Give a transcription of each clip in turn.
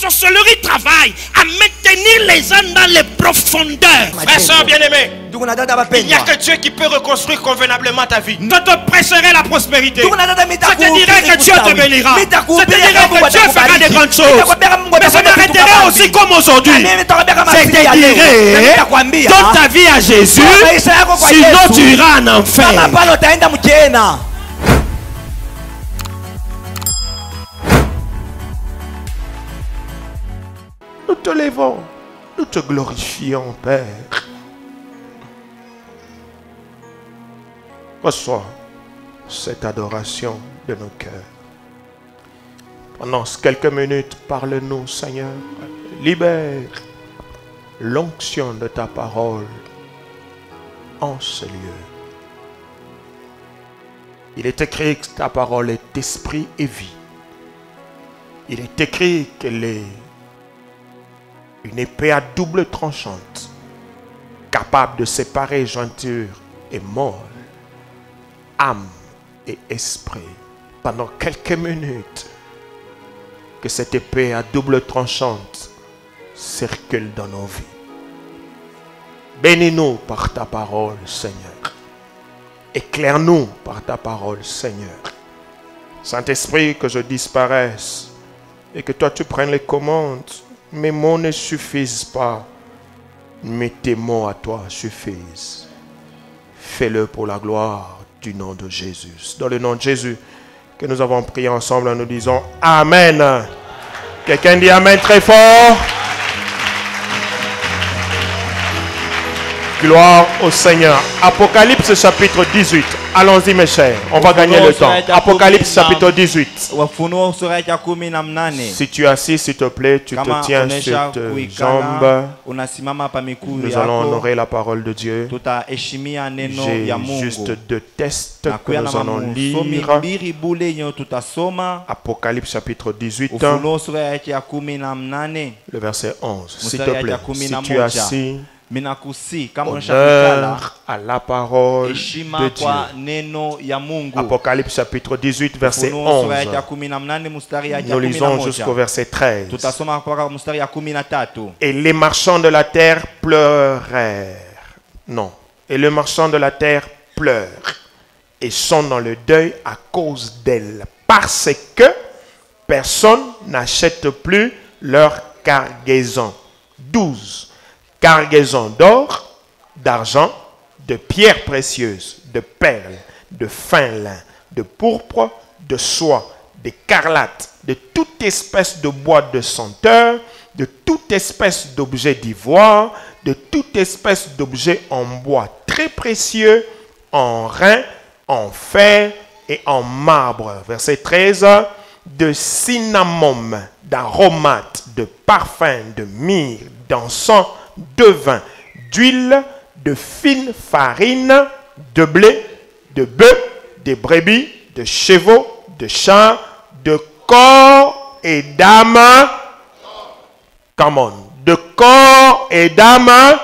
sorcellerie travaille à maintenir les âmes dans les profondeurs. Frère, soeur bien-aimé, il n'y a que Dieu qui peut reconstruire convenablement ta vie. Je te prêcherai la prospérité. Je te dirai que Dieu te bénira. Je te dirai que Dieu fera des grandes choses. Mais je m'arrêterai aussi comme aujourd'hui. Je te dirai, donne ta vie à Jésus, sinon tu iras en enfer. Nous te levons, nous te glorifions, Père. Reçois cette adoration de nos cœurs. Pendant quelques minutes, parle-nous, Seigneur. Libère l'onction de ta parole en ce lieu. Il est écrit que ta parole est esprit et vie. Il est écrit qu'elle est une épée à double tranchante, capable de séparer jointure et moelle, âme et esprit. Pendant quelques minutes, que cette épée à double tranchante circule dans nos vies. Bénis-nous par ta parole, Seigneur. Éclaire-nous par ta parole, Seigneur. Saint-Esprit, que je disparaisse et que toi tu prennes les commandes. Mes mots ne suffisent pas, mais tes mots à toi suffisent. Fais-le pour la gloire du nom de Jésus. Dans le nom de Jésus que nous avons prié ensemble, nous disons Amen. Quelqu'un dit Amen très fort. Gloire au Seigneur. Apocalypse chapitre 18. Allons-y mes chers, on va gagner le temps. Apocalypse chapitre 18. Si tu es assis, s'il te plaît, tu te tiens sur tes jambes. Nous allons honorer la parole de Dieu. J'ai juste 2 textes que nous allons lire. Apocalypse chapitre 18. Le verset 11. S'il te plaît, si tu es assis, honneur à la parole de Dieu. Apocalypse chapitre 18 verset 11. Nous lisons jusqu'au verset 13. Et les marchands de la terre pleurèrent. Non. Et les marchands de la terre pleurent et sont dans le deuil à cause d'elle, parce que personne n'achète plus leur cargaison. 12. Cargaison d'or, d'argent, de pierres précieuses, de perles, de fin lin, de pourpre, de soie, d'écarlate, de toute espèce de bois de senteur, de toute espèce d'objet d'ivoire, de toute espèce d'objet en bois très précieux, en rein, en fer et en marbre. Verset 13. De cinnamome, d'aromates, de parfums, de myrrhe, d'encens, de vin, d'huile, de fine farine, de blé, de bœuf, de brebis, de chevaux, de chars, de corps et d'âmes. Come on. De corps et d'âmes.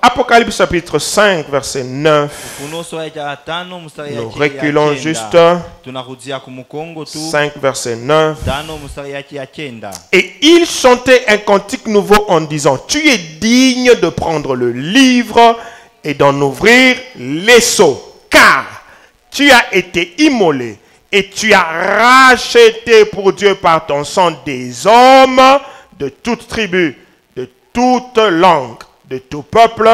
Apocalypse chapitre 5, verset 9. Nous reculons juste. 5, verset 9. Et il chantait un cantique nouveau en disant: tu es digne de prendre le livre et d'en ouvrir les sceaux, car tu as été immolé et tu as racheté pour Dieu par ton sang des hommes de toute tribu, de toute langue, de tout peuple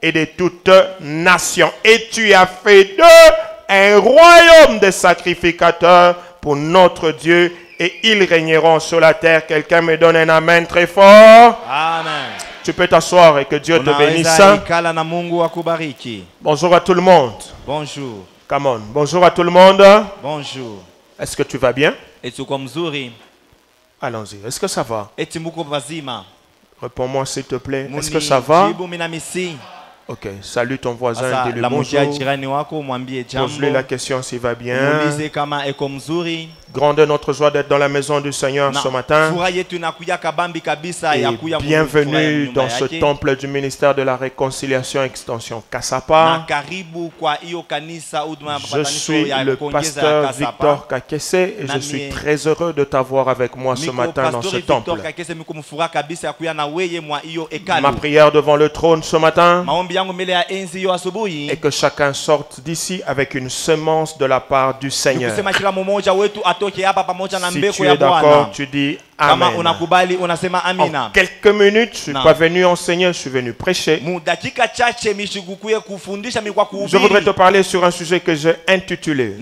et de toute nation. Et tu as fait d'eux un royaume de sacrificateurs pour notre Dieu, et ils régneront sur la terre. Quelqu'un me donne un amen très fort. Amen. Tu peux t'asseoir et que Dieu te bénisse. Bonjour à tout le monde. Bonjour. Come on. Bonjour à tout le monde. Bonjour. Est-ce que tu vas bien? Allons-y. Est-ce que ça va? Réponds-moi Réponds-moi s'il te plaît. Est-ce que ça va? Ok, salue ton voisin, dis-le bonjour. Pose-lui la question s'il va bien. Grande notre joie d'être dans la maison du Seigneur ce matin. Et bienvenue dans ce temple du ministère de la réconciliation extension Kasapa. Je suis le pasteur Victor Kakese et je suis très heureux de t'avoir avec moi ce matin dans ce temple. Ma prière devant le trône ce matin est que chacun sorte d'ici avec une semence de la part du Seigneur. Si tu es d'accord, tu dis Amen. En quelques minutes, je ne suis pas venu enseigner, je suis venu prêcher. Je voudrais te parler sur un sujet que j'ai intitulé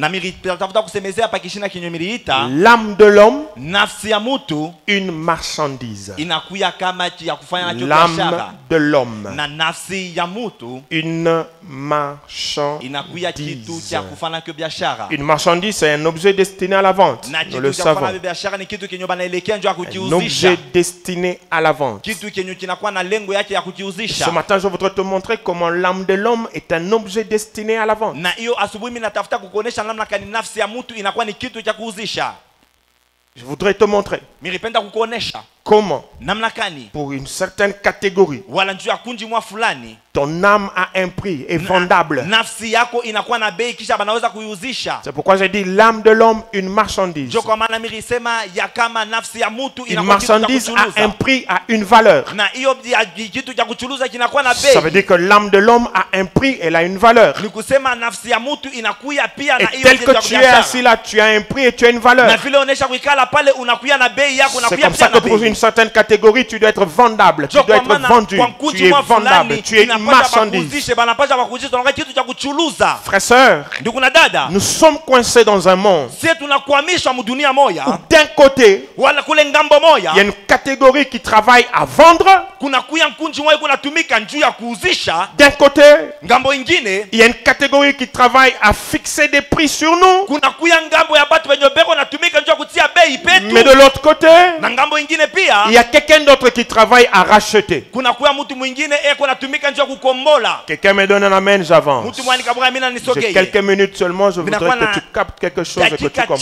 l'âme de l'homme, une marchandise. L'âme de l'homme, une marchandise. Une marchandise, c'est un objet destiné à la vente. Nous le savons. Un objet destiné à la vente. Ce matin, je voudrais te montrer comment l'âme de l'homme est un objet destiné à la vente. Je voudrais te montrer comment, pour une certaine catégorie, ton âme a un prix, est vendable. C'est pourquoi j'ai dit l'âme de l'homme, une marchandise. Une marchandise a un prix, a une valeur. Ça veut dire que l'âme de l'homme a un prix, elle a une valeur. Et tel que tu es assis là, tu as un prix et tu as une valeur. C'est comme ça que pour une certaine catégorie, tu dois être vendable, tu dois être vendu, tu es vendable, tu es une marchandise. Frères, sœurs, nous sommes coincés dans un monde où d'un côté, il y a une catégorie qui travaille à vendre. D'un côté, il y a une catégorie qui travaille à fixer des prix sur nous. Mais de l'autre côté, il y a quelqu'un d'autre qui travaille à racheter. Quelqu'un me donne un amen, j'avance. J'ai quelques minutes seulement, je voudrais que tu captes quelque chose et que tu comprennes.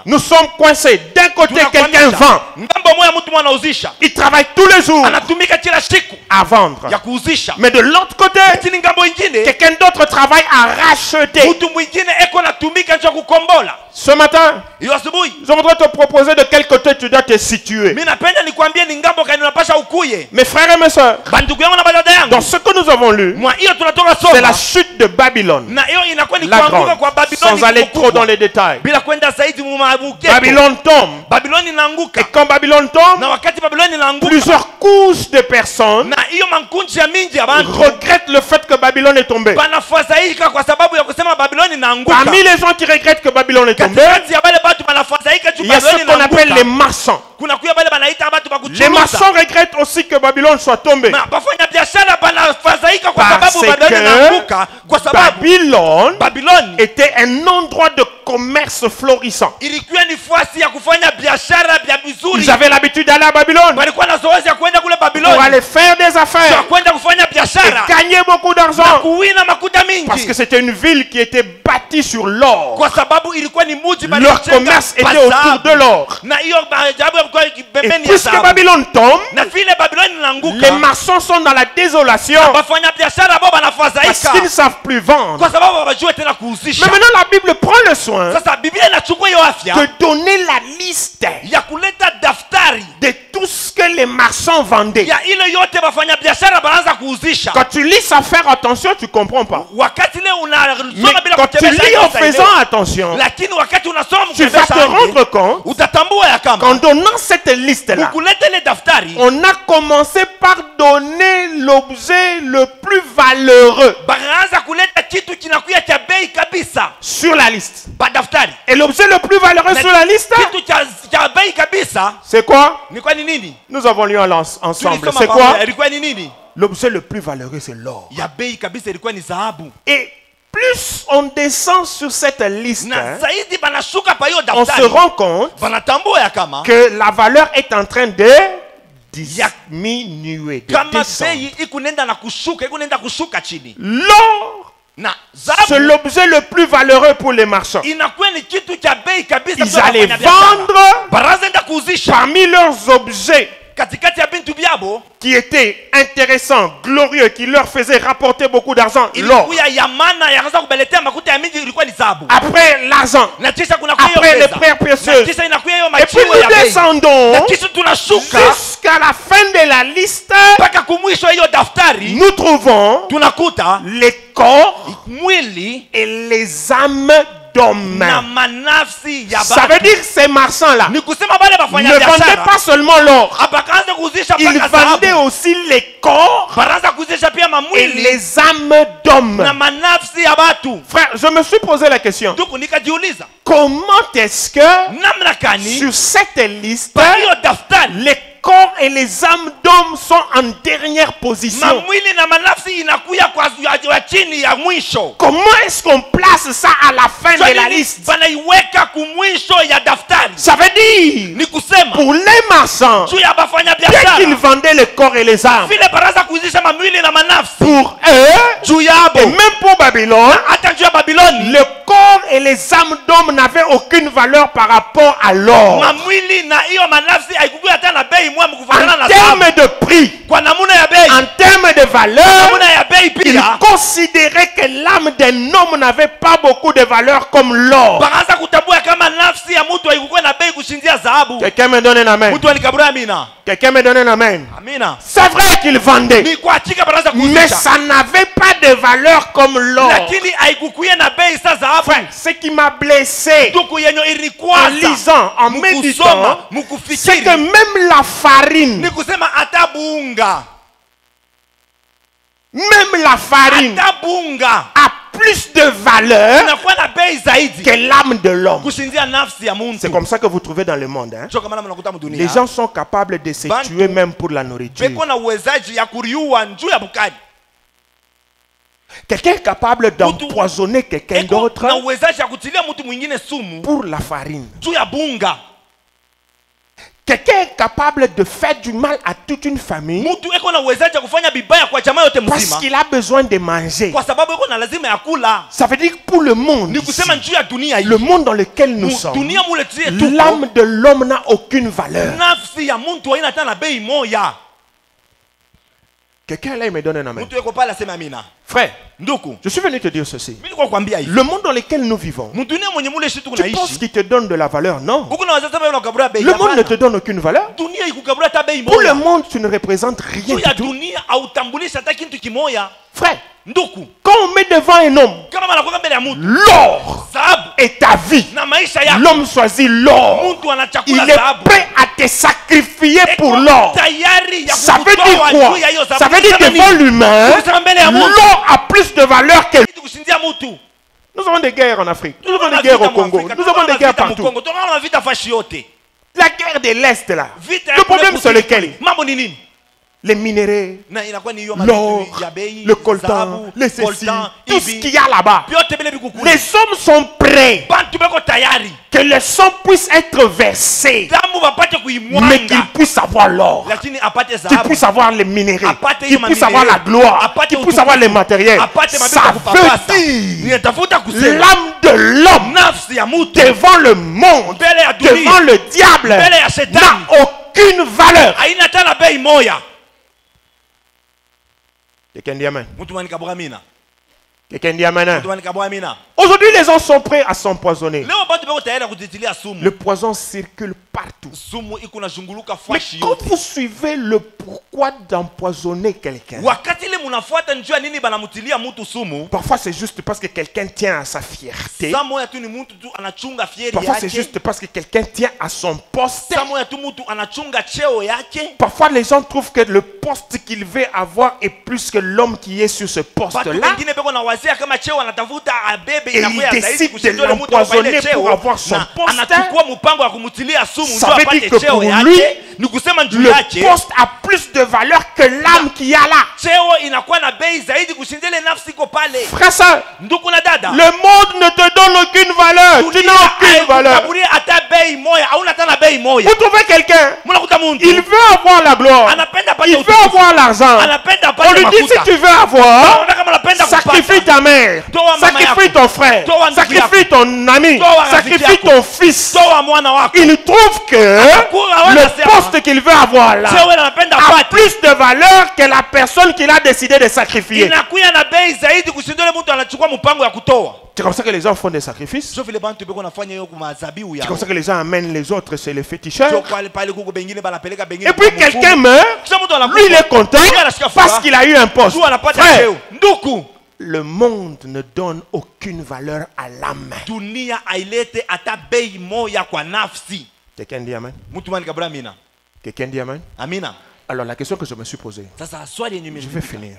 Nous sommes coincés. D'un côté, quelqu'un vend. Il travaille tous les jours à vendre. Mais de l'autre côté, quelqu'un d'autre travaille à racheter. Ce matin, je voudrais te proposer de quel côté tu dois te situer. Mes frères et mes soeurs, dans ce que nous avons lu, c'est la chute de Babylone, la grande, sans aller trop dans les détails. Babylone tombe. Et quand Babylone tombe, plusieurs couches de personnes regrettent le fait que Babylone est tombée. Parmi les gens qui regrettent que Babylone est tombée, il y a ce qu'on appelle les marchands. Les marchands regrettent aussi que Babylone soit tombée. Parce que Babylone était un endroit de commerce florissant. Ils avaient l'habitude d'aller à Babylone pour aller faire des affaires et gagner beaucoup d'argent. Parce que c'était une ville qui était bâtie sur l'or. Leur commerce était autour de l'or. Et puisque Babylone tombe, les marchands sont dans la désolation parce qu'ils ne savent plus vendre. Mais maintenant la Bible prend le soin de donner la liste de tout ce que les marchands vendaient. Quand tu lis ça, faire attention, tu ne comprends pas. Mais quand tu lis en faisant attention, tu vas te rendre compte qu'en donnant cette liste-là, on a commencé par donner l'objet le plus valeureux sur la liste. Et l'objet le plus valeureux sur la liste, c'est quoi? Nous avons lu ensemble. C'est quoi? L'objet le plus valeureux, c'est l'or. Et plus on descend sur cette liste, on se rend compte que la valeur est en train de diminuer, de descendre. L'or, c'est l'objet le plus valeureux pour les marchands. Ils allaient vendre parmi leurs objets qui étaient intéressants, glorieux, qui leur faisaient rapporter beaucoup d'argent, l'or. Après l'argent, après les pierres précieuses. Et puis nous descendons jusqu'à la fin de la liste. Nous trouvons les corps et les âmes d'hommes. Ça veut dire que ces marchands-là ne vendaient pas seulement l'or, ils vendaient aussi les corps et les âmes d'hommes. Frère, je me suis posé la question. Comment est-ce que sur cette liste, les corps et les âmes d'hommes sont en dernière position? Comment est-ce qu'on place ça à la fin de la liste? Ça veut dire, pour les marchands, dès qu'ils vendaient les corps et les âmes, pour eux, et même pour Babylone, le corps et les âmes d'hommes n'avaient aucune valeur par rapport à l'or. En termes de prix, en termes de valeur, ils considéraient que l'âme d'un homme n'avait pas beaucoup de valeur comme l'or. Quelqu'un me donne un amen. Quelqu'un me donne un amen. C'est vrai qu'ils vendaient, mais ça n'avait pas de valeur comme l'or. Ce qui m'a blessé en lisant, en méditant, c'est que même la farine, a plus de valeur que l'âme de l'homme. C'est comme ça que vous trouvez dans le monde. Hein? Les gens sont capables de se tuer même pour la nourriture. Quelqu'un est capable d'empoisonner quelqu'un d'autre pour la farine. Quelqu'un est capable de faire du mal à toute une famille parce qu'il a besoin de manger. Ça veut dire que pour le monde, le monde dans lequel nous sommes, l'âme de l'homme n'a aucune valeur. Quelqu'un là, il me donne un amen. Frère, je suis venu te dire ceci. Le monde dans lequel nous vivons, tu penses qu'il te donne de la valeur? Non. Le monde ne te donne aucune valeur. Pour le monde, tu ne représentes rien du tout. Frère, quand on met devant un homme l'or est ta vie, l'homme choisit l'or. Il est prêt à te sacrifier pour l'or. Ça veut dire quoi? Ça veut dire devant l'humain, l'or a plus de valeur que... Nous avons des guerres en Afrique, nous avons des guerres au Congo, nous avons des guerres partout. La guerre de l'Est là, le problème c'est lequel? Les minéraux, l'or, le coltan, les ceci, tout ce qu'il y a là-bas. Les hommes sont prêts que le sang puisse être versé, mais qu'ils puissent avoir l'or, qu'ils puissent avoir les minéraux, qu'ils puissent avoir la gloire, qu'ils puissent avoir les matériels. Ça veut dire l'âme de l'homme devant le monde, devant le diable, n'a aucune valeur. Quelqu'un dit amen. Quelqu'un dit amen. Aujourd'hui, les gens sont prêts à s'empoisonner. Le poison circule partout. Mais quand vous suivez le pourquoi d'empoisonner quelqu'un, parfois c'est juste parce que quelqu'un tient à sa fierté. Parfois c'est juste parce que quelqu'un tient à son poste. Parfois les gens trouvent que le poste qu'il veut avoir est plus que l'homme qui est sur ce poste-là. Et il décide de l'empoisonner pour avoir son poste. Ça veut dire que pour lui, le poste a plus de valeur que l'âme qu'il y a là. Frère, ça, le monde ne te donne aucune valeur. Tu n'as aucune valeur. Vous trouvez quelqu'un, Il veut avoir la gloire. Il veut avoir l'argent. On lui dit, si tu veux avoir, sacrifie ta mère, sacrifie ton frère, sacrifie ton ami, sacrifie ton fils. Il trouve que le poste qu'il veut avoir là a plus de valeur que la personne qu'il a décidé de sacrifier. C'est comme ça que les gens font des sacrifices. C'est comme ça que les gens amènent les autres, c'est les féticheurs. Et puis quelqu'un meurt, lui il est content parce qu'il a eu un poste. Frère, le monde ne donne aucune valeur à l'âme. Quelqu'un dit amen. Quelqu'un dit amen. Alors la question que je me suis posée, je vais finir.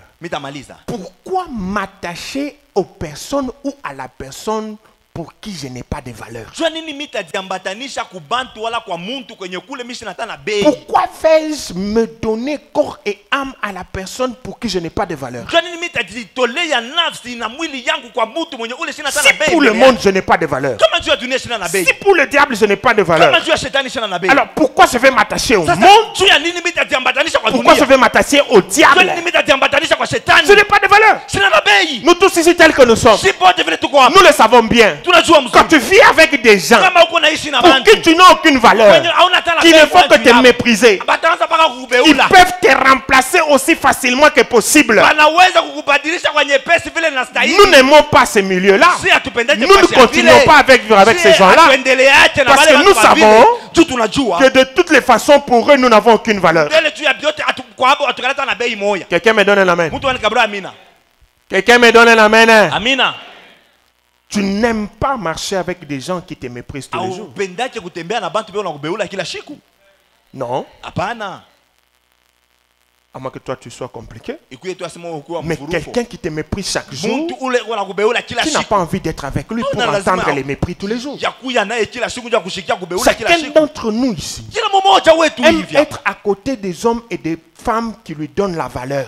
Pourquoi m'attacher aux personnes ou à la personne pour qui je n'ai pas de valeur? Pourquoi vais-je me donner corps et âme à la personne pour qui je n'ai pas de valeur? Si pour le monde je n'ai pas de valeur, si pour le diable je n'ai pas de valeur, alors pourquoi je vais m'attacher au monde? Pourquoi je vais m'attacher au diable? Je n'ai pas de valeur. Nous tous ici tels que nous sommes, nous le savons bien. Quand tu vis avec des gens pour qui tu n'as aucune valeur, qui ne font que te mépriser, ils peuvent te remplacer aussi facilement que possible. Nous n'aimons pas ces milieux-là. Nous ne continuons pas à vivre avec ces gens-là. Parce que nous savons que de toutes les façons, pour eux, nous n'avons aucune valeur. Quelqu'un me donne un amen. Quelqu'un me donne un amen. Tu n'aimes pas marcher avec des gens qui te méprisent tous les jours. Non. À moins que toi tu sois compliqué. Mais quelqu'un qui te méprise chaque jour, tu n'as pas envie d'être avec lui pour entendre les mépris tous les jours. Chacun d'entre nous ici aime être à côté des hommes et des femmes qui lui donnent la valeur.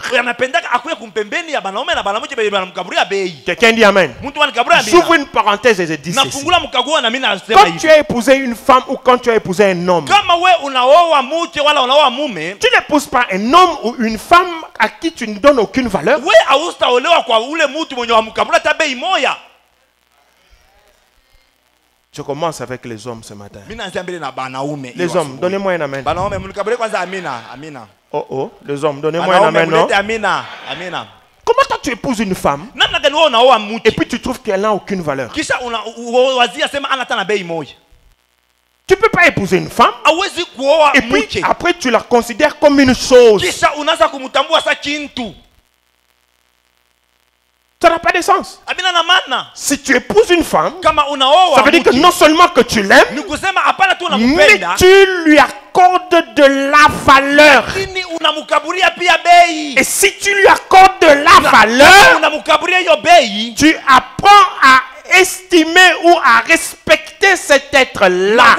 Quelqu'un dit amen. J'ouvre une parenthèse et je dis ceci. Quand tu as épousé une femme ou quand tu as épousé un homme, tu n'épouses pas un homme ou une femme à qui tu ne donnes aucune valeur. Je commence avec les hommes ce matin. Les hommes, donnez-moi un amen. Oh oh, les hommes, donnez-moi un amen, non? Comment toi tu épouses une femme et puis tu trouves qu'elle n'a aucune valeur? Tu ne peux pas épouser une femme et puis après tu la considères comme une chose. Ça n'a pas de sens. Si tu épouses une femme, ça veut dire que non seulement que tu l'aimes, mais tu lui accordes de la valeur. Et si tu lui accordes de la valeur, tu apprends à estimer ou à respecter cet être-là.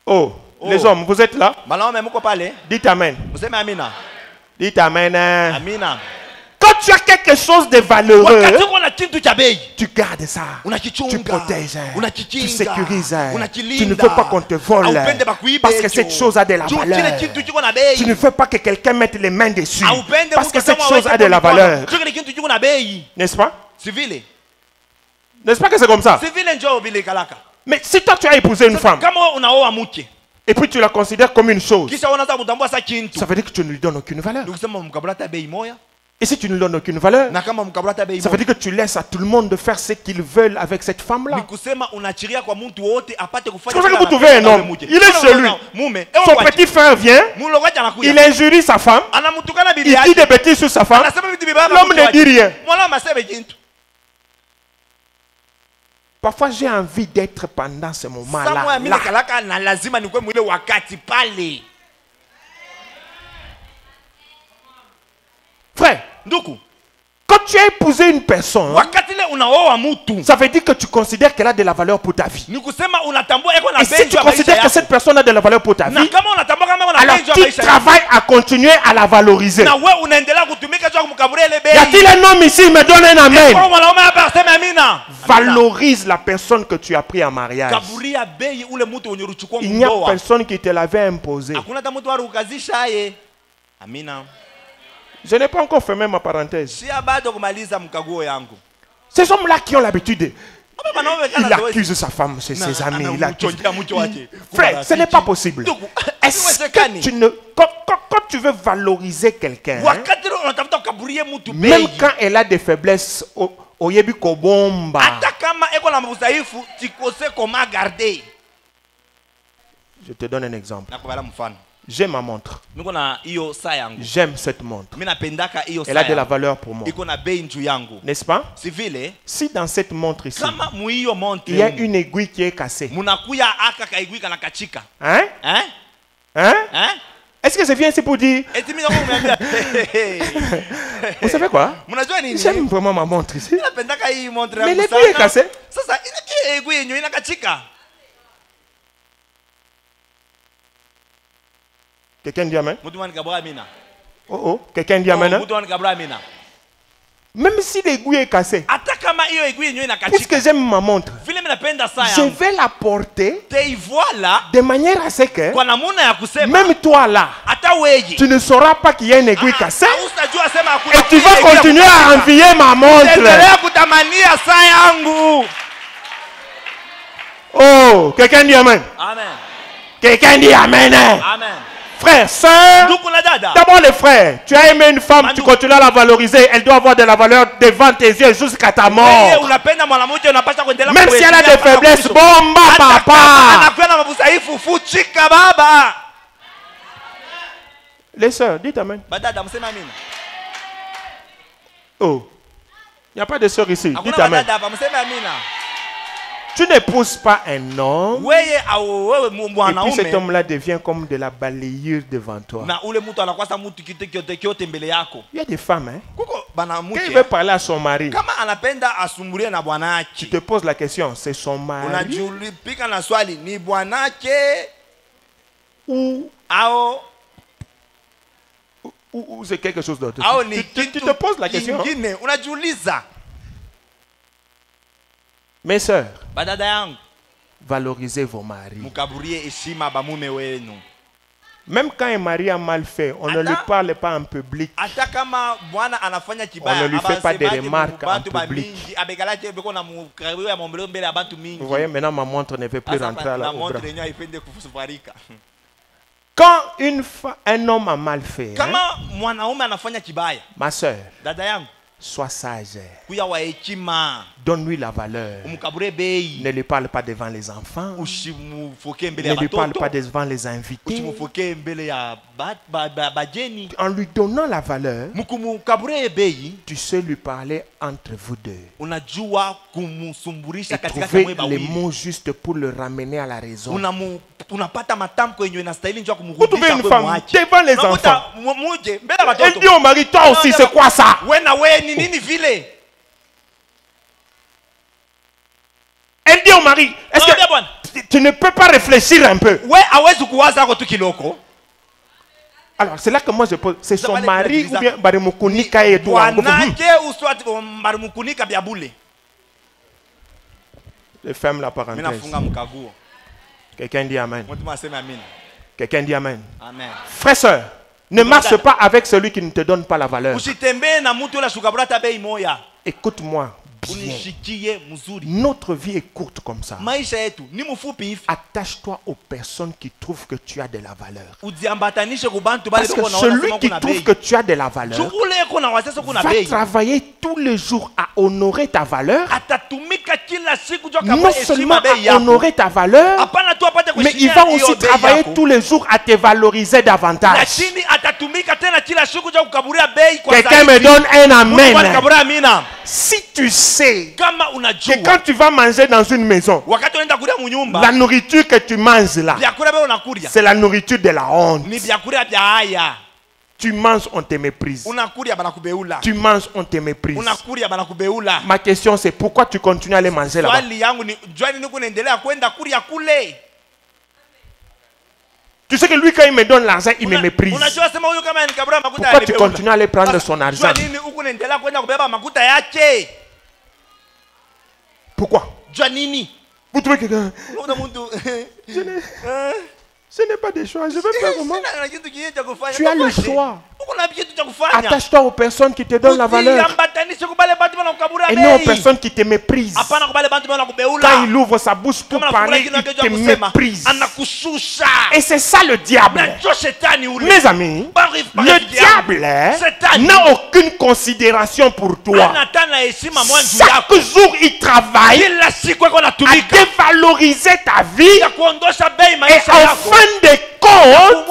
Oh. Les hommes, vous êtes là? Dites amen. Dites amen. Quand tu as quelque chose de valeureux, tu gardes ça. Tu protèges. Tu sécurises. Tu ne veux pas qu'on te vole. Parce que cette chose a de la valeur. Tu ne veux pas que quelqu'un mette les mains dessus. Parce que cette chose a de la valeur. N'est-ce pas? N'est-ce pas que c'est comme ça? Mais si toi tu as épousé une femme, et puis tu la considères comme une chose, ça veut dire que tu ne lui donnes aucune valeur. Et si tu ne lui donnes aucune valeur, ça veut dire que tu laisses à tout le monde de faire ce qu'ils veulent avec cette femme-là. C'est pour ça que vous trouvez un homme, il est chez lui, son petit frère vient, il injurie sa femme, il dit des bêtises sur sa femme, l'homme ne dit rien. Parfois j'ai envie d'être pendant ce moment-là. Frère, quand tu as épousé une personne, ça veut dire que tu considères qu'elle a de la valeur pour ta vie. Et si tu considères que cette personne a de la valeur pour ta vie, alors tu travailles à continuer à la valoriser. Y a-t-il un homme ici, me donne un amen? Valorise la personne que tu as pris en mariage. Il n'y a personne qui te l'avait imposé. Je n'ai pas encore fermé ma parenthèse. Ces hommes-là qui ont l'habitude, il accuse sa femme, ses amis, il accuse. Frère, ce n'est pas possible. Est-ce que tu ne... Quand tu veux valoriser quelqu'un, même quand elle a des faiblesses, je te donne un exemple. J'aime ma montre. J'aime cette montre. Elle a de la valeur pour moi. N'est-ce pas? Si dans cette montre ici, il y a une aiguille qui est cassée. Hein? Hein? Est-ce que je viens ici pour dire... Vous savez quoi? J'aime vraiment ma montre ici. Mais l'aiguille est cassée. Quelqu'un dit amen? Oh oh, quelqu'un dit amen? Même si l'aiguille est cassée, puisque j'aime ma montre, je vais la porter de manière à ce que même toi là, tu ne sauras pas qu'il y a une aiguille cassée et tu vas continuer à envier ma montre. Oh, quelqu'un dit amen? Amen. Quelqu'un dit amen? Amen. Frère, sœur, d'abord les frères, tu as aimé une femme, tu continues à la valoriser, elle doit avoir de la valeur devant tes yeux jusqu'à ta mort. Même si elle a des faiblesses, bomba papa. Les sœurs, dites amen. Oh, il n'y a pas de sœurs ici, dites amen. Tu n'épouses pas un homme et puis cet homme-là devient comme de la balayure devant toi. Il y a des femmes, hein? Quand il veut parler à son mari, tu te poses la question, c'est son mari ou c'est quelque chose d'autre? Tu te poses la question. Mes sœurs, valorisez vos maris. Même quand un mari a mal fait, on ne lui parle pas en public. On ne lui fait pas des remarques en public. Vous voyez, maintenant ma montre ne veut plus rentrer à la bras. Quand un homme a mal fait, ma sœur, sois sage. Donne-lui la valeur. Ne lui parle pas devant les enfants. Ne lui parle pas devant les invités. En lui donnant la valeur, tu sais lui parler entre vous deux. Et trouver les mots justes pour le ramener à la raison. Vous trouvez une femme devant les enfants. Elle dit au mari, toi aussi, c'est quoi ça? Elle dit au mari, est-ce que tu ne peux pas réfléchir un peu? Alors, c'est là que moi je pose, c'est son mari ou bien Barimukunika et tout? Je ferme la parenthèse. Quelqu'un dit amen. Quelqu'un dit amen. Frère, soeur, ne marche pas avec celui qui ne te donne pas la valeur. Écoute-moi bien. Notre vie est courte comme ça. Attache-toi aux personnes qui trouvent que tu as de la valeur. Parce que celui qui trouve que tu as de la valeur va travailler tous les jours à honorer ta valeur. Non seulement à honorer ta valeur, mais il va aussi travailler tous les jours à te valoriser davantage. Quelqu'un me donne un amen. Si tu sais que quand tu vas manger dans une maison, la nourriture que tu manges là, c'est la nourriture de la honte. Tu manges, on te méprise. Tu manges, on te méprise. Ma question c'est pourquoi tu continues à aller manger là-bas? Tu sais que lui, quand il me donne l'argent, il me méprise. Pourquoi tu continues à aller prendre son argent? Pourquoi? Janini. Vous trouvez quelqu'un? Ce n'est pas des choix. Je veux faire comment? Tu as le choix. Attache-toi aux personnes qui te donnent la valeur. Et non aux personnes qui te méprisent. Quand il ouvre sa bouche pour parler, il te méprise. Et c'est ça le diable. Mes amis, le diable n'a aucune considération pour toi. Chaque jour, il travaille à dévaloriser ta vie. Et en fin de compte,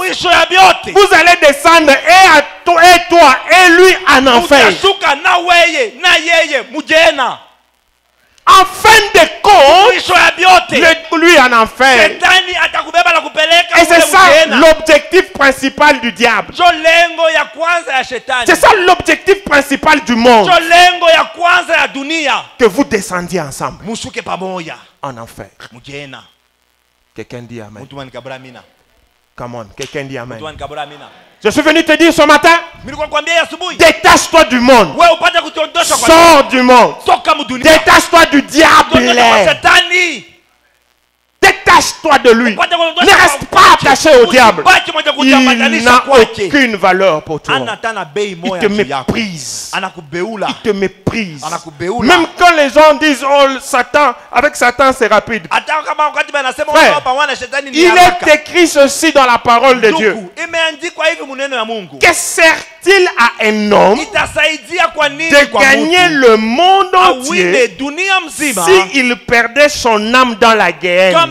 vous allez descendre et toi et lui en enfer. En fin de compte, lui en enfer. Et c'est ça l'objectif principal du diable. C'est ça l'objectif principal du monde. Que vous descendiez ensemble en enfer. Quelqu'un dit amen. Come on, quelqu'un dit amen. Je suis venu te dire ce matin, détache-toi du monde. Sors du monde. Détache-toi du diable. Détache-toi de lui. Ne reste pas attaché au diable. Il n'a aucune valeur pour toi. Il te méprise. Il te méprise. Même quand les gens disent, oh Satan, avec Satan c'est rapide. Frère, il est écrit ceci dans la parole de Dieu. Que sert-il à un homme de gagner le monde entier s'il perdait son âme dans la guerre?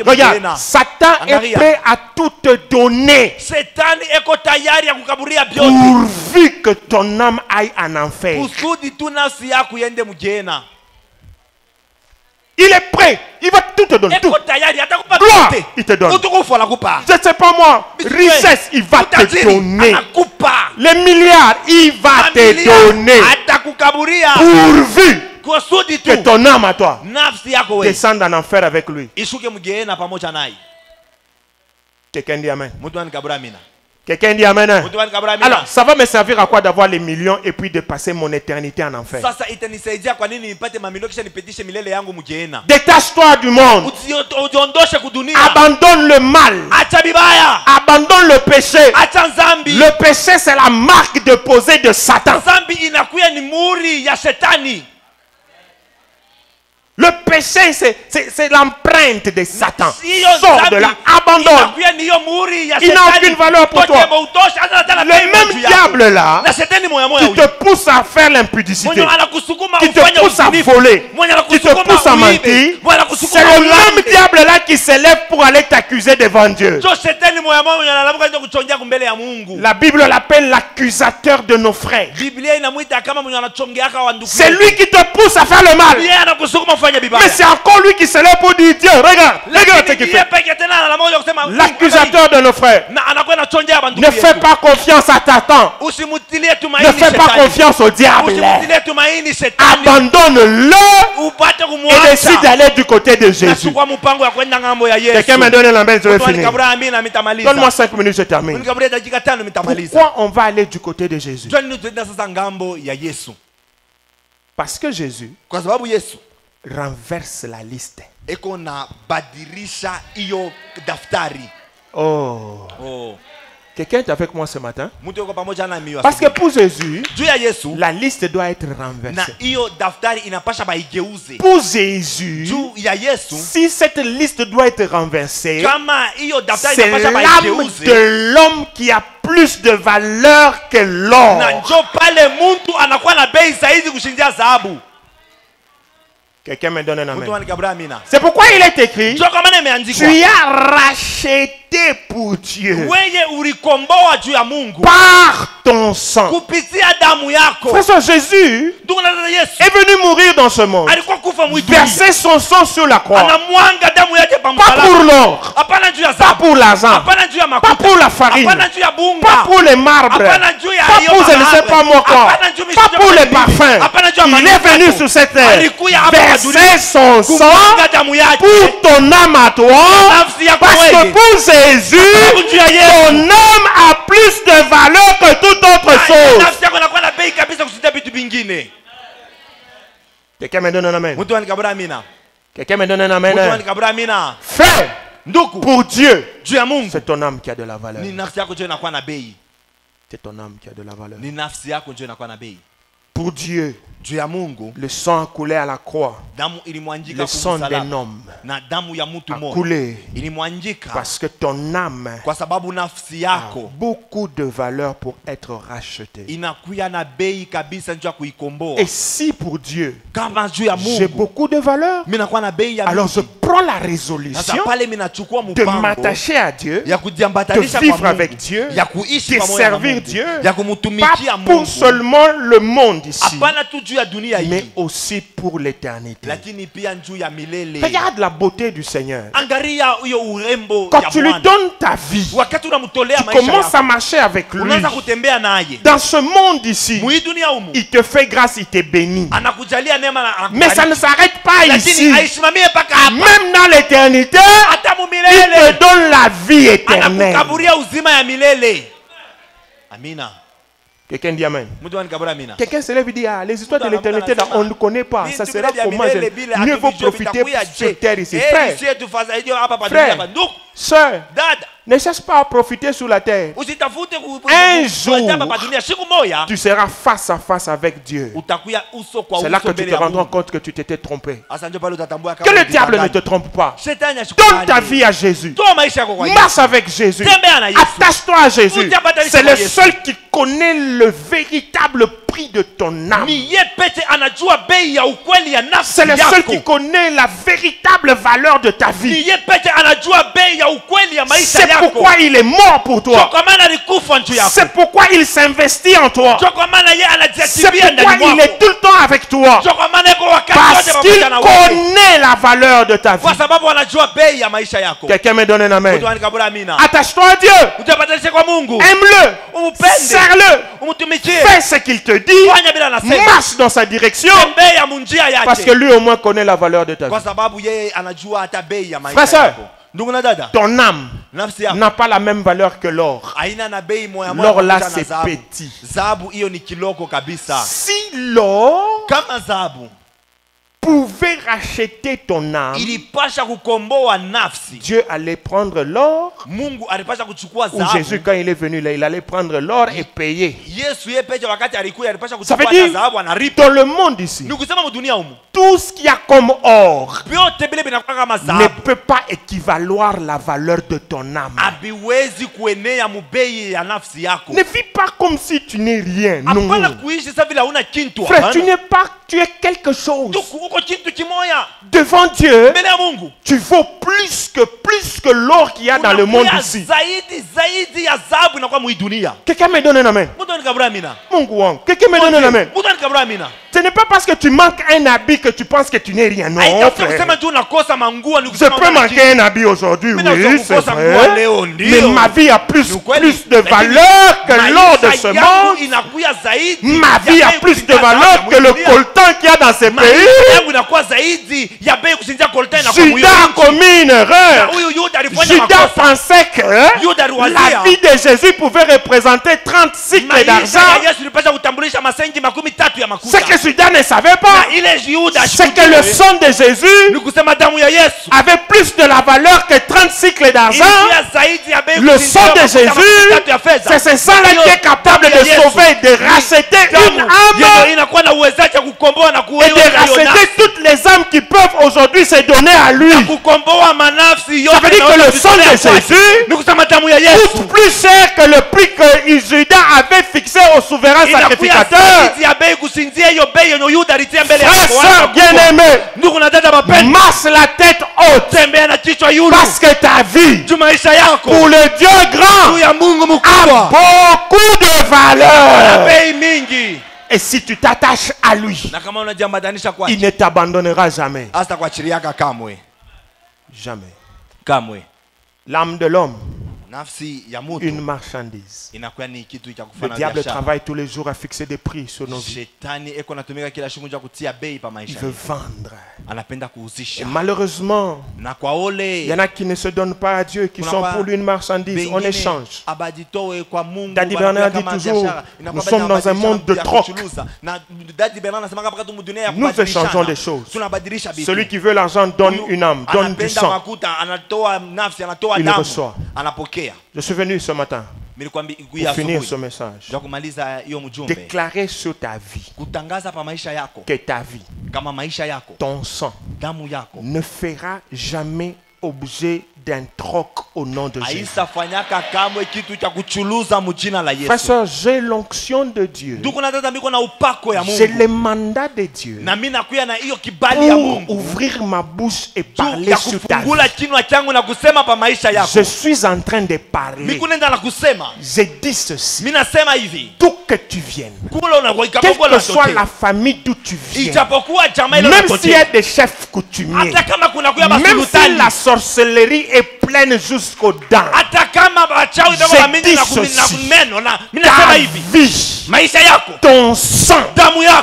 Regarde, Satan est prêt à tout te donner pourvu que ton âme aille en enfer. Il est prêt, il va tout te donner. Tout. Gloire, il te donne. Je ne sais pas moi, richesse, il va te donner. Les milliards, il va te donner. Pourvu que ton âme à toi descende en enfer avec lui. Quelqu'un dit amen. Quelqu'un dit amen. Alors, ça va me servir à quoi d'avoir les millions et puis de passer mon éternité en enfer? Détache-toi du monde. Abandonne le mal. Abandonne le péché. Le péché, c'est la marque de posée de Satan. Le péché, c'est l'empreinte de Satan. Sors de là, abandonne. Il n'a aucune valeur pour toi. Le même diable là, qui te pousse à faire l'impudicité, qui te pousse à voler, qui te pousse à mentir, c'est le même diable là qui s'élève pour aller t'accuser devant Dieu. La Bible l'appelle l'accusateur de nos frères. C'est lui qui te pousse à faire le mal. Mais c'est encore lui qui se lève pour dire Dieu, regarde ce qu'il fait. L'accusateur de nos frères. Ne fais pas confiance à Satan. Ne fais pas confiance au diable. Abandonne-le et décide d'aller du côté de Jésus. Quelqu'un m'a donné la main, je vais finir. Donne-moi 5 minutes, je termine. Pourquoi on va aller du côté de Jésus? Parce que Jésus renverse la liste. Oh. Quelqu'un est avec moi ce matin? Parce que pour Jésus, la liste doit être renversée. Pour Jésus, si cette liste doit être renversée, c'est l'âme de l'homme qui a plus de valeur que l'or. Quelqu'un me donne un amen. C'est pourquoi il est écrit, tu as racheté pour Dieu par ton sang. Frère, Jésus est venu mourir dans ce monde, verser son sang sur la croix, pas pour l'or, pas pour l'argent, pas pour la farine, pas pour les marbres, pas pour je ne sais pas moi quoi, pas pour les parfums. Il est venu sur cette terre verser son sang pour ton âme à toi, parce que pour Jésus, ton âme a plus de valeur que toute autre chose. Quelqu'un me donne un amen. Mtu anikabura amina. Quelqu'un me donne un amen. Mtu anikabura amina. Frère, Ndugu, pour Dieu, juu ya Mungu, c'est ton âme qui a de la valeur. ni nafsi yako ndio inakuwa na bei. C'est ton âme qui a de la valeur. Ni nafsi yako ndio inakuwa na bei. Pour Dieu, Juu ya Mungu, le sang a coulé à la croix. damu ilimwanjika Le sang d'un kumsalaba. homme Na damu ya mtu a mmoja coulé ilimwanjika parce que ton âme kwa sababu nafsi a yako beaucoup de valeur pour être rachetée. inakuwa na bei kabisa njoo ya kuikomboa. Et si pour Dieu, Kama juu ya j'ai Mungu beaucoup de valeur, mimi nakuwa na bei ya alors je mingi. prends la Sasa résolution pale mimi nachukua de mpango m'attacher à Dieu, ya kujiambatanisha de vivre kwa avec Mungu, Dieu, ya kuishi de pamoja na servir Mungu, Dieu, ya pas kumtumikia pour Mungu, seulement le monde ici, hapana tu juu ya dunia mais hii, aussi pour l'éternité. lakini pia juu ya milele. Regarde la beauté du Seigneur. Angalia huyo urembo Quand ya tu lui Bwana. donnes ta vie, Wakati unamtolea tu maisha commences yako, à marcher avec lui. unaanza kutembea naye Dans ce monde ici, mwi dunia humu, il te fait grâce, il te bénit. anakujalia neema na Mais ça ne s'arrête pas ici. lakini aisimamie mpaka hapa. Même dans l'éternité, Hata mu il milele te donne la vie éternelle. anakukaburia uzima ya milele. Amina. Quelqu'un dit Amen. Mtu anikabura amina. Quelqu'un se lève et dit, ah, les histoires de l'éternité, là, on ne connaît pas. Ça sera comment? Mieux vaut profiter sur terre ici. Frère, sœur, Dada, ne cherche pas à profiter sur la terre. usitafute Un jour, hapa pa dunia. Siku moja Tu seras face à face avec Dieu. utakuya uso kwa C'est là uso que tu mbele te ya rendras Mungu. compte que tu t'étais trompé. Asa ndio pale utatambua Que kama le diable ne ulidanganya. te trompe pas. Shetani Donne ta ashukani. vie à Jésus. Toa maisha yako kwa Yesu. Marche avec Jésus. Tembea na Yesu. Attache-toi à Jésus. Ujapatanisha C'est kwa le Yesu. seul qui connaît le véritable prix de ton âme. Ni ye pete anajua bei ya ukweli ya nafsi C'est le seul yako. qui connaît la véritable valeur de ta Ni vie. ye pete anajua bei ya ukweli ya maisha C'est yako. pourquoi il est mort pour Ndio toi. kwa maana alikufa juu yako. C'est pourquoi il s'investit en toi. Ndio kwa maana yeye C'est anajiachibia pourquoi ndani il mwako. est tout le temps avec toi. Ndio kwa maana yuko wakati Parce wote qu'il pamoja na wewe. connaît la valeur de ta vie. Kwa sababu anajua bei ya maisha yako. Quelqu'un me donne un amen. Mtu anikabura amina. Attache-toi à Dieu. Ujapatanishe kwa Mungu. Aime-le. Umpende. Serre-le. Umtumikie. Fais ce qu'il te dit. Fanya bila anasema. Marche dans sa direction. Tembea munjia yake. Parce que lui au moins connaît la valeur de ta Kwa vie. sababu yeye anajua hata bei ya Frère, maisha sœur. yako. Ndugu na dada, Ton âme nafsi yako n'a pas la même valeur que l'or. haina na bei moja moja. L'or là pamoja na c'est dhahabu. petit. Dhahabu hiyo ni kiloko kabisa. Si l'or Kama dhahabu pouvait racheter ton âme, ilipasha kukomboa nafsi, Dieu allait prendre l'or. Mungu alipasha kuchukua Ou Jésus, dhahabu. quand il est venu là, il allait prendre l'or et payer. Yesu yeye peke wakati alikuwa alipasha Ça veut kuchukua dire, dhahabu anaripa. dans le monde ici, Ni kusema mdunia humu tout ce qu'il y a comme or vyote vile vinakuwa kama ne dhahabu, peut pas équivaloir la valeur de ton âme. haviwezi kuenea mubei ya nafsi yako. Ne vis pas comme si tu n'es rien. Non. Hapana kuishi sasa vile hauna kintu. Frère, tu hapana. n'es pas, tu es quelque chose. Uko kintu kimoya Devant Dieu, mbele ya Mungu. tu vaux plus que l'or qu'il y a dans le monde Unakuya ici. zaidi ya dhahabu inakuwa mwi dunia. Quelqu'un me donne un amen. Mtu anikabura amina. Mungu wangu. Quelqu'un me donne un amen. Mtu anikabura amina. Ce n'est pas parce que tu manques un habit que tu penses que tu n'es rien. Non, Haitafuti frère. kusema tu unakosa manguo ni Je kusema peux una manquer kitu. un habit aujourd'hui, Mimi naweza oui, c'est kukosa nguo vrai. leo, Mais ndio. ma vie a plus Ni ukweli, de lakini valeur que l'or de ce maisha yangu monde. inakuya zaidi. Ma vie ya a bei plus de kusinzia valeur dhahabu que ya le dunia. coltan qu'il y a dans ces Maisha pays. yangu inakuwa zaidi ya bei kusinzia coltan inakuwa mwi Judas a nchi. commis une erreur. Huyu Yuda alifanya Judas makosa. pensait que Yuda la aliwazia vie de Jésus pouvait représenter 30 cycles maisha d'argent. ya Yesu ilipaswa kutambulisha masengi 13 ya Ce makuta. que Judas ne savait pas, Na ile Yuda c'est que le sang de Jésus ni kusema damu ya Yesu avait plus de la valeur que 30 cycles d'argent. ilikuwa zaidi ya bei Le kusinzia sang de makuta Jésus, ya fedha. c'est ce sang-là qui est capable de sauver, de racheter une âme inakuwa na uwezaji wa kukomboa na et kuokoa de racheter toutes les âmes qui peuvent aujourd'hui se donner à lui. kukomboa manafsi yote. Ça veut dire que le sang de Jésus ni kusema damu ya Yesu coûte plus cher que le prix que Judas avait fixé au souverain inakuwa sacrificateur. zaidi ya bei kusinzia hiyo bei yenye Yuda alitia mbele ya Frère, Mungu sœur, wake. bien-aimé, Ndugu na dada wapendwa, masse la tête haute tembea na kichwa yulu parce que ta vie, juu maisha yako pour le Dieu grand, juu ya Mungu a mkubwa beaucoup de na valeur. bei mingi. Et si tu t'attaches à lui, Na kama unajiambatanisha kwa il ne t'abandonnera jamais. hasta kuachiliaka kamwe Jamais. kamwe. L'âme de l'homme, Nafsi ya mtu une marchandise. inakuwa ni kitu cha Le kufanya diable biashara. travaille tous les jours à fixer des prix sur nos vies. Shetani eko natumika kila siku kutia bei pa Il maisha. veut vendre. Et malheureusement, il y en a qui ne se donnent pas à Dieu, qui sont pour lui une marchandise. On échange. Daddy Bernard dit toujours, nous sommes dans un monde de troc. Nous échangeons des choses. Celui qui veut l'argent donne une âme, donne du sang. Il le reçoit. Je suis venu ce matin pour finir ce message. Déclarer sur ta vie que ta vie, ton sang, ne fera jamais objet d'un troc au nom de Jésus. Frère, soeur, j'ai l'onction de Dieu. J'ai le mandat de Dieu pour ouvrir ma bouche et parler sur ta vie. Je suis en train de parler. J'ai dit ceci. D'où que tu viennes, quelle que soit la famille d'où tu viens, même s'il y a des chefs coutumiers, même si la sorcellerie est pleine jusqu'aux dents, j'ai dit ceci, ta vie, ton sang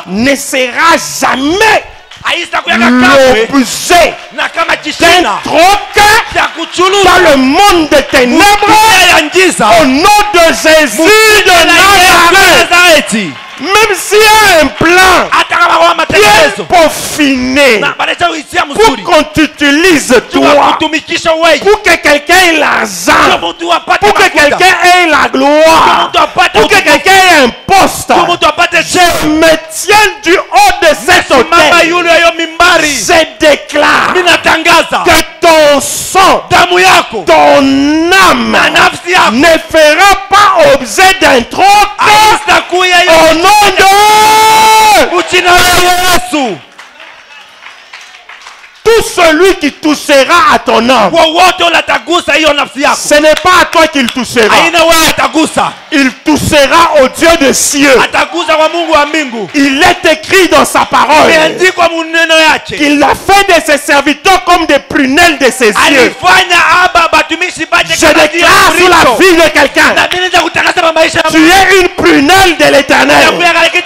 ne sera jamais l'objet d'un troc dans le monde des ténèbres au nom de Jésus de Nazareth. Même s'il y a un plan bien peaufiné pour qu'on t'utilise toi, pour que quelqu'un ait l'argent, pour que quelqu'un ait la gloire, pour que quelqu'un ait un poste, je me tiens du haut de cet autel. Je déclare que ton sang, ton âme ne fera pas objet d'un troc au nom de tout celui qui touchera à ton âme, ce n'est pas à toi qu'il touchera. Il touchera au Dieu des cieux. Il est écrit dans sa parole qu'il a fait de ses serviteurs comme des prunelles de ses yeux. Je déclare sur la vie de quelqu'un, tu es une prunelle de l'Éternel. Et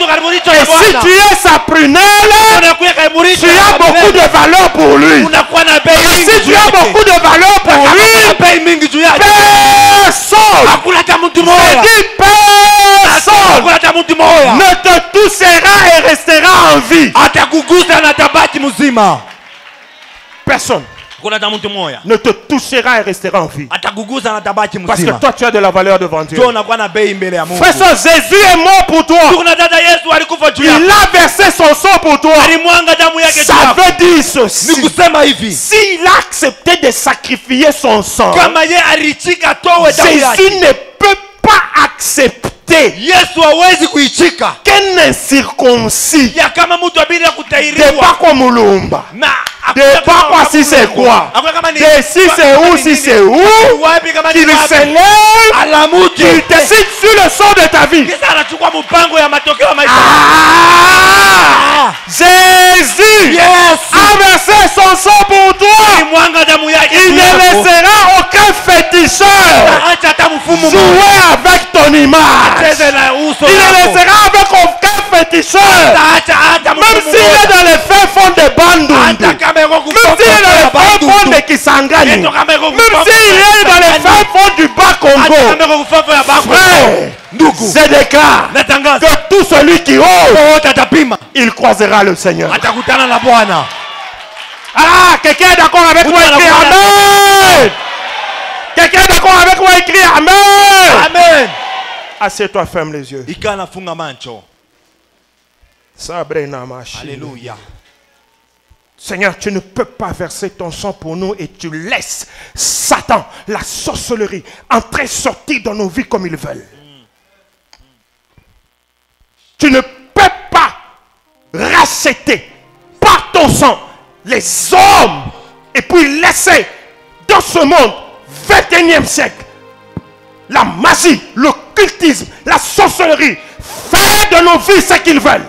si tu es sa prunelle, tu as beaucoup de valeur pour lui. Si tu as beaucoup de valeur pour lui, personne, je dis personne ne te touchera et restera en vie. Personne ne te touchera et restera en vie. Parce que toi tu as de la valeur devant Dieu. Frère, ça, Jésus est mort pour toi. Il a versé son sang pour toi. Ça veut dire ceci: s'il a accepté de sacrifier son sang, Jésus ne peut pas accepter qu'un incirconcis de pas comme Mulumba, de pas quoi si c'est quoi, de si c'est où, si c'est où, qu'il se lève, qu'il décide sur le sort de ta vie. Jésus a versé son sang pour toi. Il ne laissera aucun féticheur jouer avec ton image. Il ne laissera avec aucun féticheur, même s'il est dans les fins fonds de Bandundu, même s'il est dans les fins fonds de Kisangani, même s'il est dans les fins fonds du Bas-Congo. Frère, je déclare que tout celui qui ose, il croisera le Seigneur. Ah, quelqu'un est d'accord avec moi? Écrit Amen. Quelqu'un est d'accord avec moi? Écrit Amen. Amen. Assieds-toi, ferme les yeux. Alléluia. Seigneur, tu ne peux pas verser ton sang pour nous et tu laisses Satan, la sorcellerie, entrer, sortir dans nos vies comme ils veulent. Tu ne peux pas racheter par ton sang les hommes et puis laisser dans ce monde 21e siècle la magie, l'occultisme, la sorcellerie faire de nos vies ce qu'ils veulent.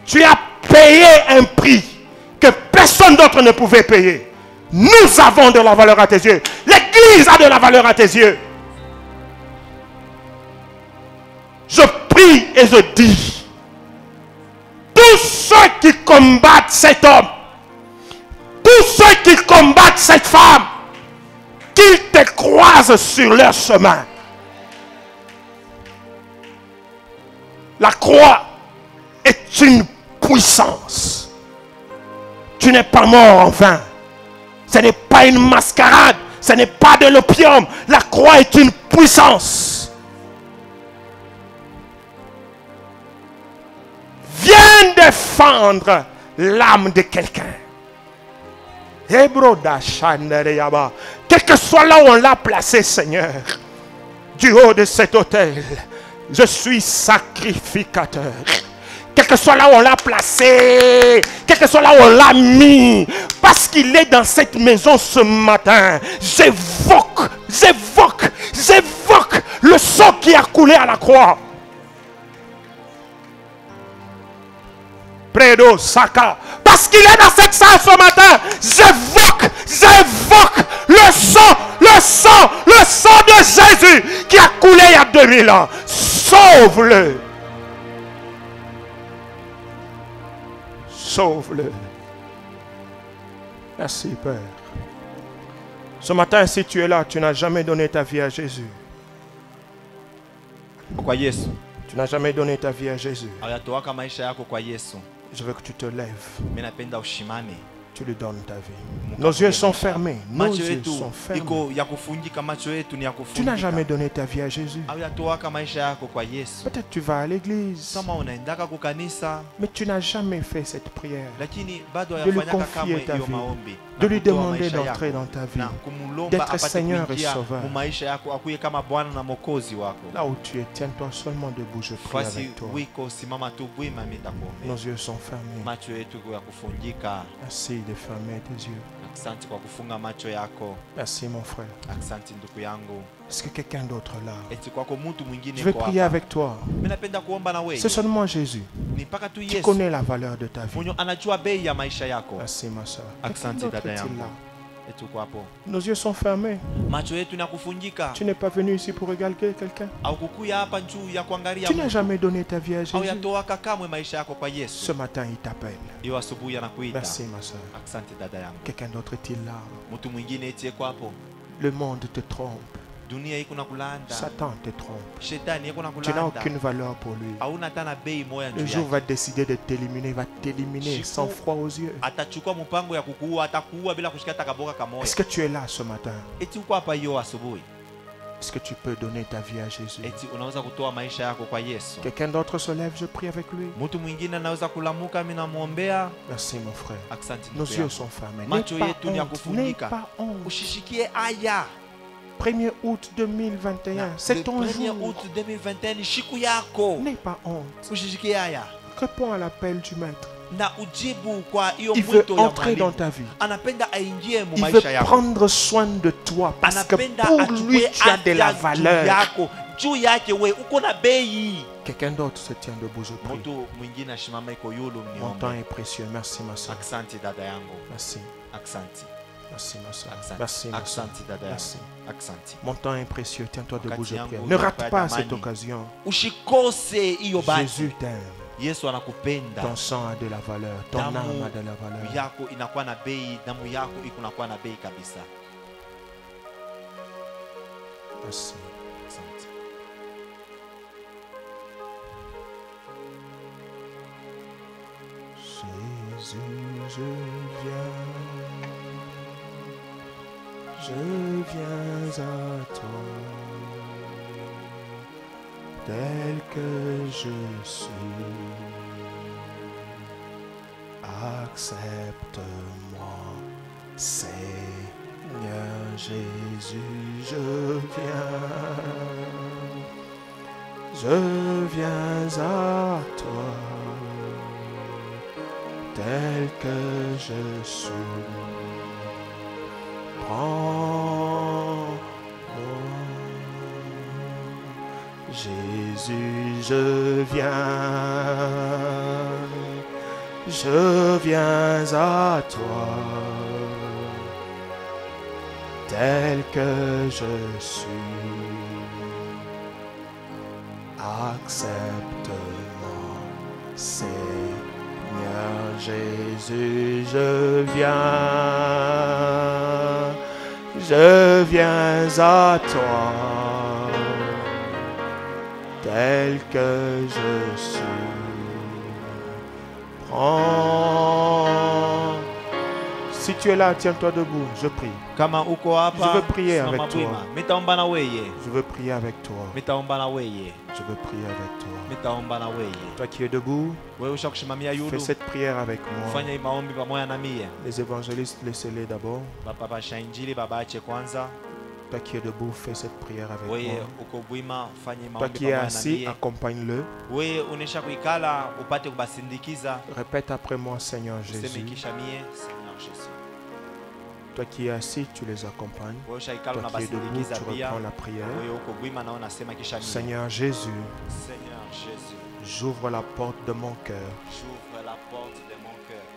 Tu as payé un prix que personne d'autre ne pouvait payer. Nous avons de la valeur à tes yeux. L'Église a de la valeur à tes yeux. Je prie et je dis, tous tous ceux qui combattent cet homme, tous ceux qui combattent cette femme, qu'ils te croisent sur leur chemin. La croix est une puissance. Tu n'es pas mort en vain. Ce n'est pas une mascarade. Ce n'est pas de l'opium. La croix est une puissance. Viens défendre l'âme de quelqu'un. Quel que soit là où on l'a placé, Seigneur, du haut de cet autel, je suis sacrificateur. Quel que soit là où on l'a placé, quel que soit là où on l'a mis, parce qu'il est dans cette maison ce matin, j'évoque le sang qui a coulé à la croix. Predo Saka, parce qu'il est dans cette salle ce matin, j'évoque le sang de Jésus qui a coulé il y a 2000 ans. Sauve-le. Sauve-le. Merci, Père. Ce matin, si tu es là, tu n'as jamais donné ta vie à Jésus. Tu n'as jamais donné ta vie à Jésus. Je veux que tu te lèves. Tu lui donnes ta vie. Nos yeux sont fermés. Nos yeux sont fermés. Tu n'as jamais donné ta vie à Jésus. Peut-être tu vas à l'église, mais tu n'as jamais fait cette prière. De lui confier ta vie. De lui demander d'entrer dans ta vie. D'être Seigneur et Sauveur. Là où tu es, tiens-toi seulement debout, je prie avec toi. Nos yeux sont fermés. Merci de fermer tes yeux. Merci mon frère. Est-ce que quelqu'un d'autre là? Je vais prier avec toi. C'est seulement Jésus qui connaît la valeur de ta vie. Merci ma soeur. Quelqu'un d'autre est-il là? Nos yeux sont fermés. Tu n'es pas venu ici pour regarder quelqu'un. Tu n'as jamais donné ta vie à Jésus. Ce matin il t'appelle. Merci ma soeur. Quelqu'un d'autre est-il là? Le monde te trompe. Satan te trompe. Tu n'as aucune valeur pour lui. Le jour va décider de t'éliminer. Il va t'éliminer sans froid aux yeux. Est-ce que tu es là ce matin? Est-ce que tu peux donner ta vie à Jésus? Quelqu'un d'autre se lève, je prie avec lui. Merci mon frère. Nos yeux sont fermés. N'aie pas honte. 1er août 2021, c'est ton jour. N'aie pas honte. Réponds à l'appel du Maître. Il veut entrer dans ta vie. Il veut prendre soin de toi parce que pour lui tu as de la valeur. Quelqu'un d'autre se tient debout, je prie. Mon temps est précieux. Merci ma soeur. Merci. Merci ma soeur. Merci ma soeur. Merci. Mon temps est précieux. Tiens-toi debout, je prie. Ne rate pas cette occasion. Jésus t'aime. Ton sang a de la valeur. Ton âme a de la valeur. Merci. Jésus, je viens à toi, tel que je suis. Accepte-moi, Seigneur Jésus, je viens à toi, tel que je suis. Prends-moi, Jésus, je viens à toi, tel que je suis. Accepte-moi, Seigneur Jésus, je viens à toi, tel que je suis. Prends. Si tu es là, tiens-toi debout, je prie. Je veux prier avec toi. Je veux prier avec toi. Je veux prier avec toi. Toi qui es debout, fais cette prière avec moi. Les évangélistes, laissez-les d'abord. Toi qui es debout, fais cette prière avec moi. Toi qui es assis, accompagne-le. Répète après moi, Seigneur Jésus. Toi qui es assis, tu les accompagnes. Toi qui es debout, tu reprends la prière. Seigneur Jésus, j'ouvre la porte de mon cœur.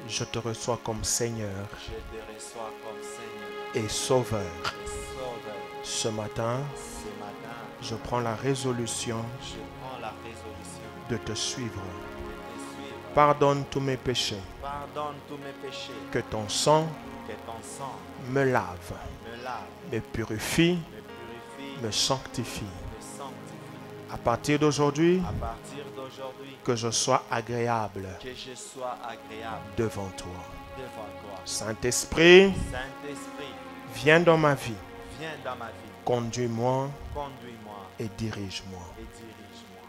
Je te reçois comme Seigneur et Sauveur. Ce matin, je prends la résolution de te suivre. Pardonne tous mes péchés. Que ton sang me lave, me purifie, me sanctifie. À partir d'aujourd'hui, que je sois agréable devant toi. Saint-Esprit, viens dans ma vie. Conduis-moi et dirige-moi.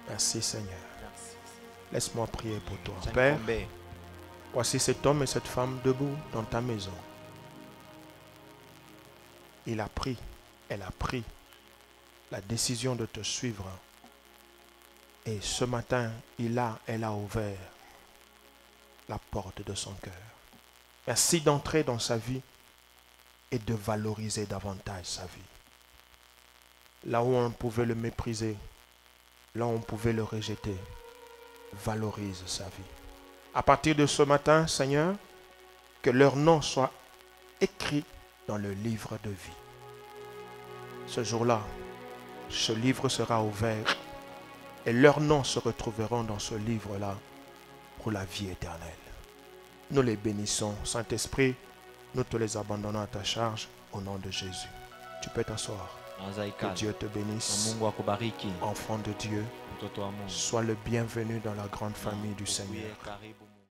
Merci Seigneur. Laisse-moi prier pour toi. Père, voici cet homme et cette femme debout dans ta maison. Elle a pris la décision de te suivre. Et ce matin, elle a ouvert la porte de son cœur. Merci d'entrer dans sa vie et de valoriser davantage sa vie. Là où on pouvait le mépriser, là où on pouvait le rejeter, valorise sa vie. À partir de ce matin, Seigneur, que leur nom soit écrit dans le livre de vie. Ce jour-là, ce livre sera ouvert et leurs noms se retrouveront dans ce livre-là pour la vie éternelle. Nous les bénissons. Saint-Esprit, nous te les abandonnons à ta charge au nom de Jésus. Tu peux t'asseoir. Que Dieu te bénisse. Enfant de Dieu, sois le bienvenu dans la grande famille du Seigneur.